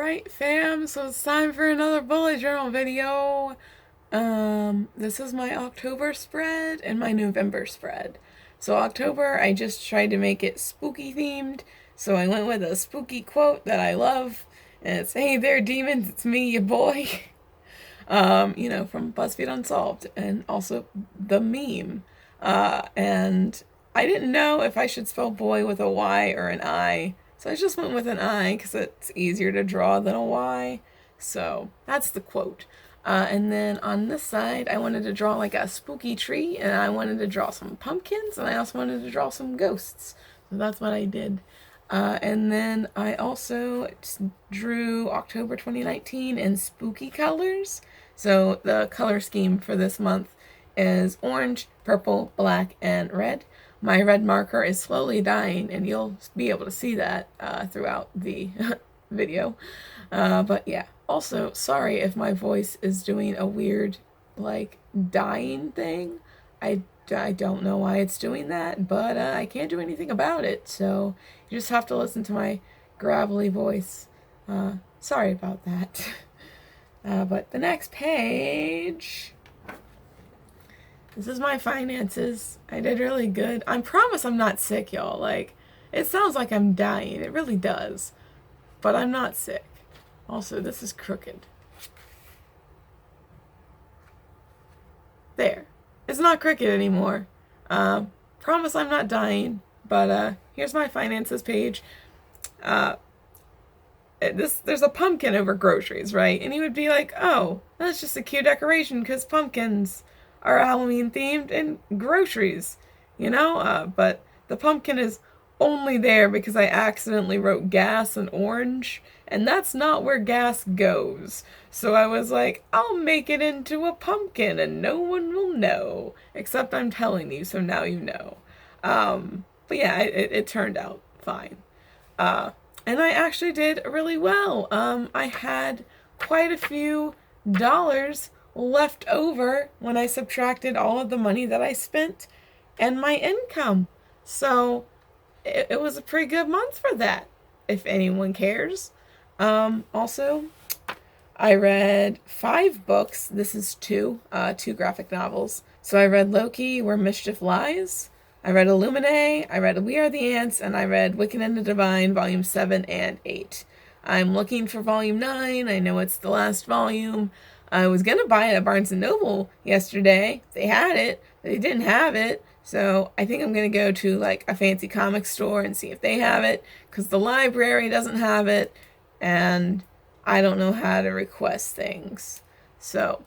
Alright fam, so it's time for another bullet journal video. This is my October spread and my November spread. So October, I just tried to make it spooky themed, so I went with a spooky quote that I love, and it's, "Hey there demons, it's me, your boy." From BuzzFeed Unsolved, and also the meme. And I didn't know if I should spell boy with a Y or an I, so I just went with an I because it's easier to draw than a Y. So that's the quote. And then on this side, I wanted to draw like a spooky tree, and I wanted to draw some pumpkins, and I also wanted to draw some ghosts. So that's what I did. And then I also drew October 2019 in spooky colors. So the color scheme for this month is orange, purple, black, and red. My red marker is slowly dying, and you'll be able to see that throughout the video. But yeah, also, sorry if my voice is doing a weird, like, dying thing. I don't know why it's doing that, but I can't do anything about it, so you just have to listen to my gravelly voice. Sorry about that. But the next page, this is my finances. I did really good. I promise I'm not sick, y'all. Like, it sounds like I'm dying. It really does. But I'm not sick. Also, this is crooked. There. It's not crooked anymore. Promise I'm not dying. But here's my finances page. There's a pumpkin over groceries, right? And you would be like, oh, that's just a cute decoration because pumpkins are Halloween themed and groceries, but the pumpkin is only there because I accidentally wrote gas and orange, and that's not where gas goes. So I was like, I'll make it into a pumpkin and no one will know, except I'm telling you, so now you know. But yeah, it turned out fine. And I actually did really well. I had quite a few dollars left over when I subtracted all of the money that I spent and my income. So it was a pretty good month for that, if anyone cares. Also, I read 5 books. This is 2 graphic novels. So I read Loki, Where Mischief Lies. I read Illuminae, I read We Are the Ants, and I read Wicked and the Divine, Volume 7 and 8. I'm looking for Volume 9. I know it's the last volume. I was going to buy it at Barnes & Noble yesterday. They had it. They didn't have it. So I think I'm going to go to like a fancy comic store and see if they have it, because the library doesn't have it, and I don't know how to request things. So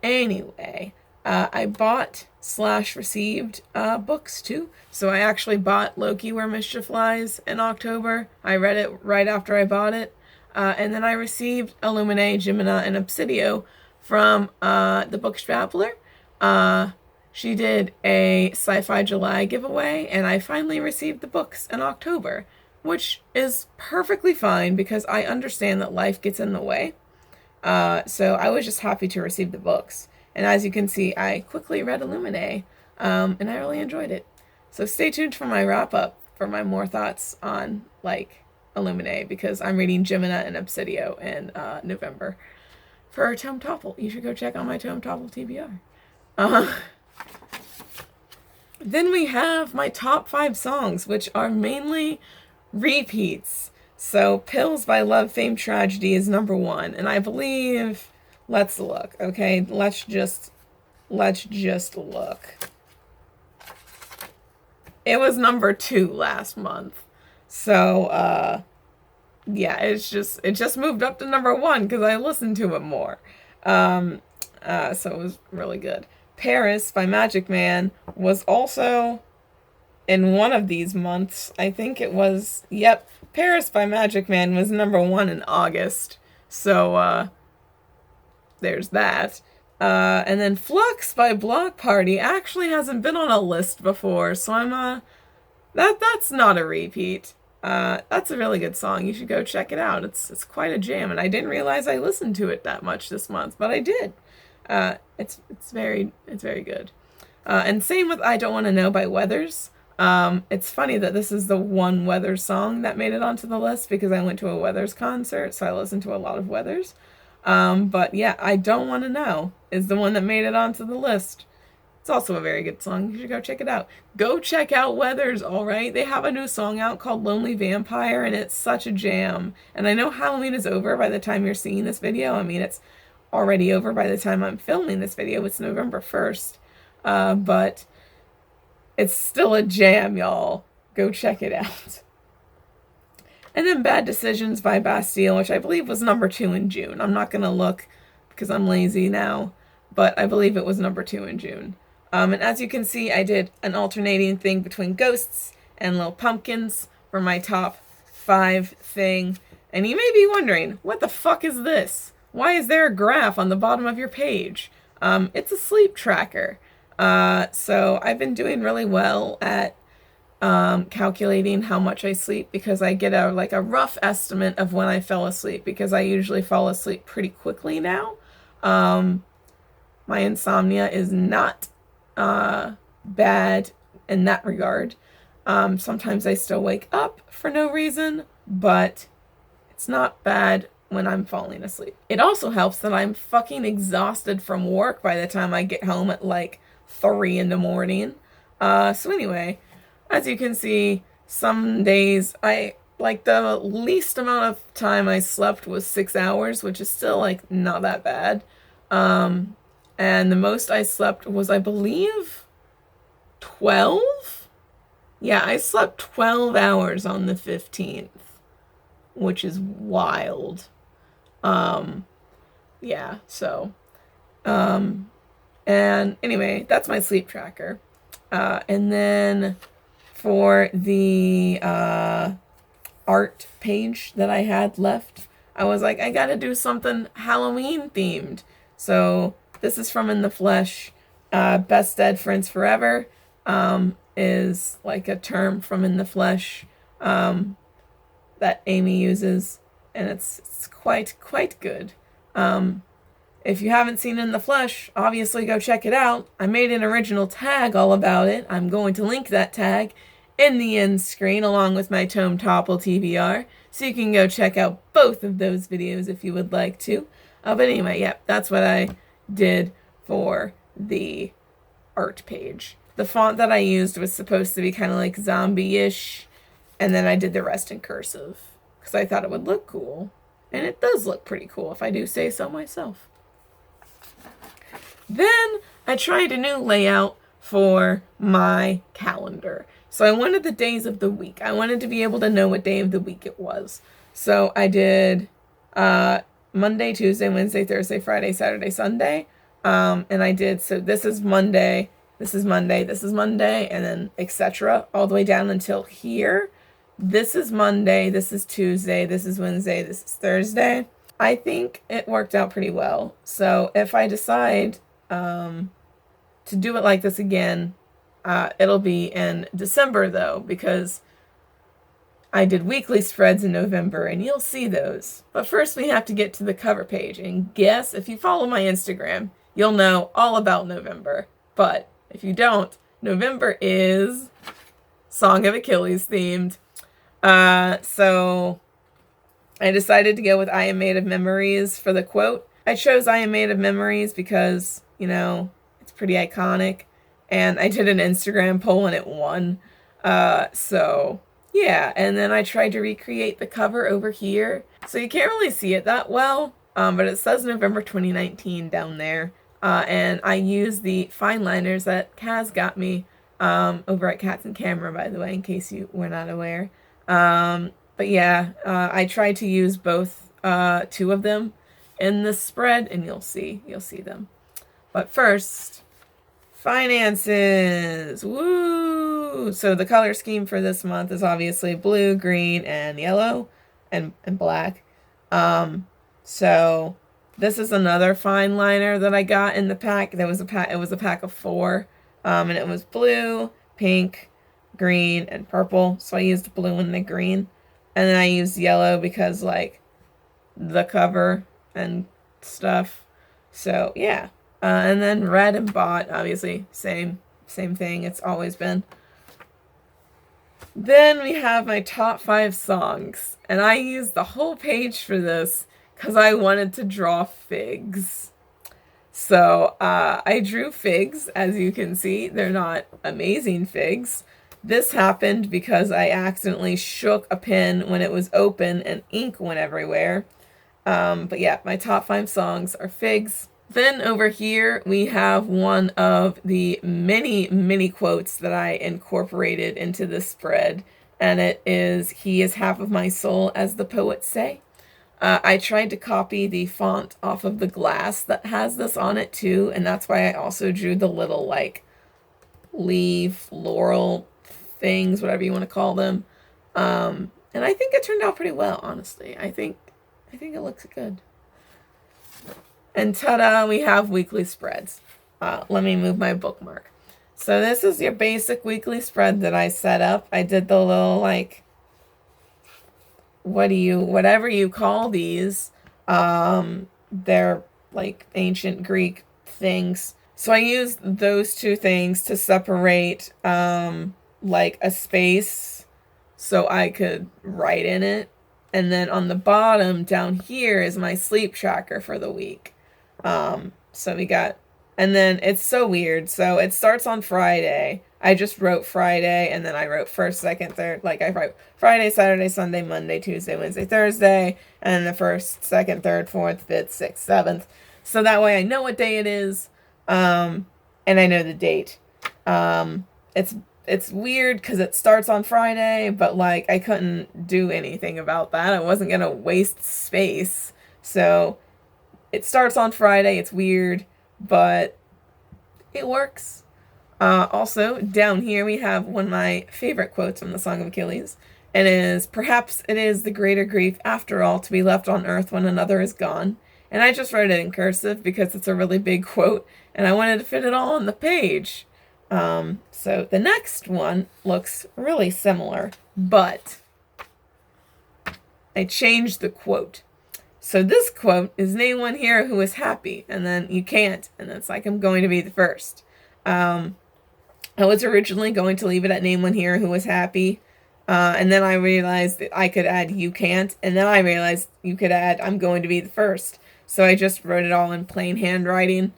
anyway, I bought / received books too. So I actually bought Loki, Where Mischief Lies in October. I read it right after I bought it. And then I received Illuminae, Gemina, and Obsidio from the Book Strappler. She did a Sci-Fi July giveaway, and I finally received the books in October, which is perfectly fine because I understand that life gets in the way. So I was just happy to receive the books. And as you can see, I quickly read Illuminae, and I really enjoyed it. So stay tuned for my wrap-up for my more thoughts on, like, Illuminae, because I'm reading Gemina and Obsidio in November for Tome Topple. You should go check out my Tome Topple TBR. Then we have my top 5 songs, which are mainly repeats. So Pills by Love, Fame, Tragedy is number 1, and I believe... Let's look, okay? Let's just look. It was number 2 last month. So, yeah, it just moved up to number 1 because I listened to it more. So it was really good. Paris by Magic Man was also in one of these months. I think it was, yep, Paris by Magic Man was number 1 in August. So, there's that. And then Flux by Block Party actually hasn't been on a list before, so I'm, that's not a repeat. That's a really good song. You should go check it out. It's quite a jam, and I didn't realize I listened to it that much this month, but I did. It's very good. And same with I Don't Want to Know by Weathers. It's funny that this is the one Weathers song that made it onto the list because I went to a Weathers concert, so I listened to a lot of Weathers. But yeah, I Don't Want to Know is the one that made it onto the list. It's also a very good song. You should go check it out. Go check out Weathers, all right? They have a new song out called Lonely Vampire, and it's such a jam. And I know Halloween is over by the time you're seeing this video. I mean, it's already over by the time I'm filming this video. It's November 1st. But it's still a jam, y'all. Go check it out. And then Bad Decisions by Bastille, which I believe was number 2 in June. I'm not going to look because I'm lazy now, but I believe it was number 2 in June. And as you can see, I did an alternating thing between Ghosts and Little Pumpkins for my top 5 thing. And you may be wondering, what the fuck is this? Why is there a graph on the bottom of your page? It's a sleep tracker. So I've been doing really well at calculating how much I sleep because I get a rough estimate of when I fell asleep because I usually fall asleep pretty quickly now. My insomnia is not bad in that regard. Sometimes I still wake up for no reason, but it's not bad when I'm falling asleep. It also helps that I'm fucking exhausted from work by the time I get home at like 3 in the morning. So anyway, as you can see, some days the least amount of time I slept was 6 hours, which is still like not that bad. And the most I slept was, I believe, 12? Yeah, I slept 12 hours on the 15th, which is wild. Yeah, so, and anyway, that's my sleep tracker. And then for the, art page that I had left, I was like, I gotta do something Halloween themed. So this is from In the Flesh. Best Dead Friends Forever is like a term from In the Flesh that Amy uses, and it's quite good. If you haven't seen In the Flesh, obviously go check it out. I made an original tag all about it. I'm going to link that tag in the end screen along with my Tome Topple TBR, so you can go check out both of those videos if you would like to. But anyway, yeah, that's what I did for the art page. The font that I used was supposed to be kind of like zombie-ish, and then I did the rest in cursive because I thought it would look cool. And it does look pretty cool if I do say so myself. Then I tried a new layout for my calendar. So I wanted the days of the week. I wanted to be able to know what day of the week it was. So I did Monday, Tuesday, Wednesday, Thursday, Friday, Saturday, Sunday. And I did, so this is Monday, this is Monday, this is Monday, and then etc. all the way down until here. This is Monday, this is Tuesday, this is Wednesday, this is Thursday. I think it worked out pretty well. So if I decide to do it like this again, it'll be in December though, because I did weekly spreads in November, and you'll see those. But first we have to get to the cover page, and guess, if you follow my Instagram, you'll know all about November. But if you don't, November is Song of Achilles themed. So I decided to go with I Am Made of Memories for the quote. I chose I Am Made of Memories because, you know, it's pretty iconic. And I did an Instagram poll and it won. So yeah, and then I tried to recreate the cover over here. So you can't really see it that well, but it says November 2019 down there. And I used the fine liners that Kaz got me over at Cats and Camera, by the way, in case you were not aware. But yeah, I tried to use both, 2 of them in this spread, and you'll see them. But first, finances. Woo! So the color scheme for this month is obviously blue, green, and yellow, and black. So this is another fine liner that I got in the pack. It was a pack of 4, and it was blue, pink, green, and purple. So I used blue and the green, and then I used yellow because like the cover and stuff. So yeah. And then red and bought, obviously, same thing. It's always been. Then we have my top 5 songs, and I used the whole page for this because I wanted to draw figs. So I drew figs, as you can see. They're not amazing figs. This happened because I accidentally shook a pen when it was open and ink went everywhere. But yeah, my top 5 songs are figs. Then over here we have one of the many quotes that I incorporated into this spread, and it is, "He is half of my soul, as the poets say." I tried to copy the font off of the glass that has this on it too, and that's why I also drew the little like leaf, laurel things, whatever you want to call them. And I think it turned out pretty well, honestly. I think it looks good. And ta-da, we have weekly spreads. Let me move my bookmark. So this is your basic weekly spread that I set up. I did the little like, whatever you call these, they're like ancient Greek things. So I used those 2 things to separate like a space so I could write in it. And then on the bottom down here is my sleep tracker for the week. So we got, and then it's so weird. So it starts on Friday. I just wrote Friday, and then I wrote first, second, third. Like I wrote Friday, Saturday, Sunday, Monday, Tuesday, Wednesday, Thursday, and the first, second, third, fourth, fifth, sixth, seventh. So that way I know what day it is, and I know the date. It's weird because it starts on Friday, but like I couldn't do anything about that. I wasn't gonna waste space, so it starts on Friday. It's weird, but it works. Also, down here we have one of my favorite quotes from the Song of Achilles. It is, "Perhaps it is the greater grief, after all, to be left on earth when another is gone." And I just wrote it in cursive because it's a really big quote, and I wanted to fit it all on the page. So the next one looks really similar, but I changed the quote. So this quote is, "Name one hero who is happy," and then you can't, and it's like, "I'm going to be the first." I was originally going to leave it at "Name one hero who was happy," and then I realized that I could add "you can't," and then I realized you could add "I'm going to be the first." So I just wrote it all in plain handwriting,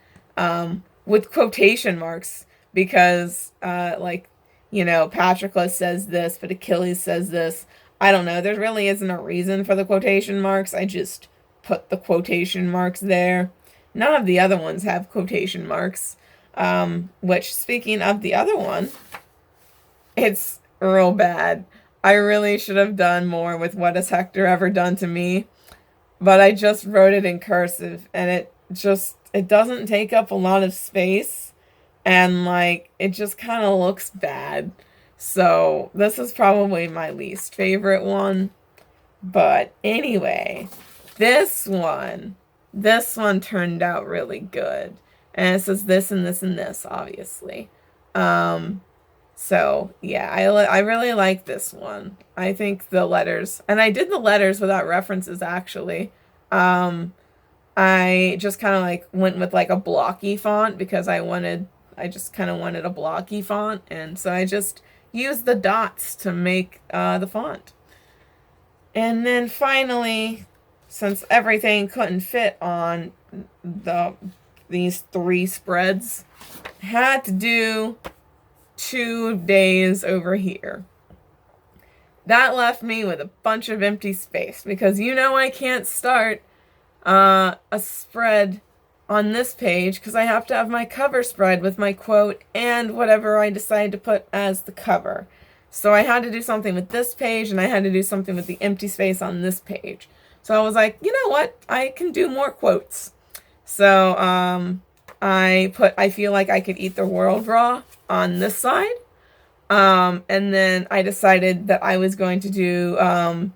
with quotation marks, because like, Patroclus says this, but Achilles says this. I don't know. There really isn't a reason for the quotation marks. I just put the quotation marks there. None of the other ones have quotation marks. Which, speaking of the other one, it's real bad. I really should have done more with "What has Hector ever done to me?" But I just wrote it in cursive, and it doesn't take up a lot of space, and like it just kind of looks bad. So this is probably my least favorite one. But anyway, this one turned out really good. And it says this and this and this, obviously. So yeah, I really like this one. I think the letters, and I did the letters without references actually. I just kind of like went with like a blocky font because I just kind of wanted a blocky font, and so I just used the dots to make the font. And then finally, since everything couldn't fit on these 3 spreads, had to do 2 days over here. That left me with a bunch of empty space because I can't start a spread on this page because I have to have my cover spread with my quote and whatever I decide to put as the cover. So I had to do something with this page, and I had to do something with the empty space on this page. So I was like, you know what? I can do more quotes. So I feel like I could eat the world raw on this side. And then I decided that I was going to do,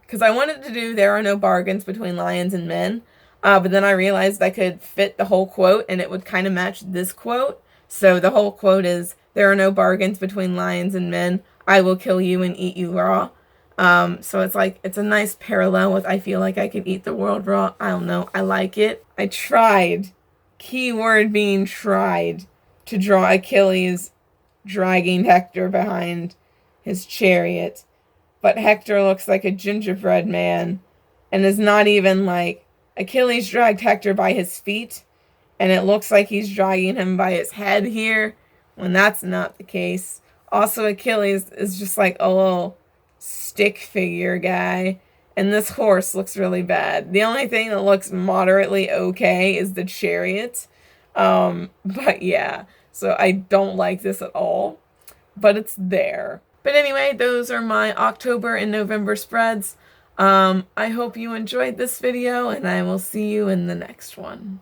because I wanted to do "There are no bargains between lions and men." But then I realized I could fit the whole quote, and it would kind of match this quote. So the whole quote is, "There are no bargains between lions and men. I will kill you and eat you raw." So it's like, it's a nice parallel with "I feel like I could eat the world raw." I don't know. I like it. I tried, keyword being tried, to draw Achilles dragging Hector behind his chariot. but Hector looks like a gingerbread man and is not even like Achilles dragged Hector by his feet and it looks like he's dragging him by his head here when that's not the case. Also, Achilles is just like a little stick figure guy, and this horse looks really bad. The only thing that looks moderately okay is the chariot. But yeah, so I don't like this at all, but it's there. But anyway, those are my October and November spreads. I hope you enjoyed this video, and I will see you in the next one.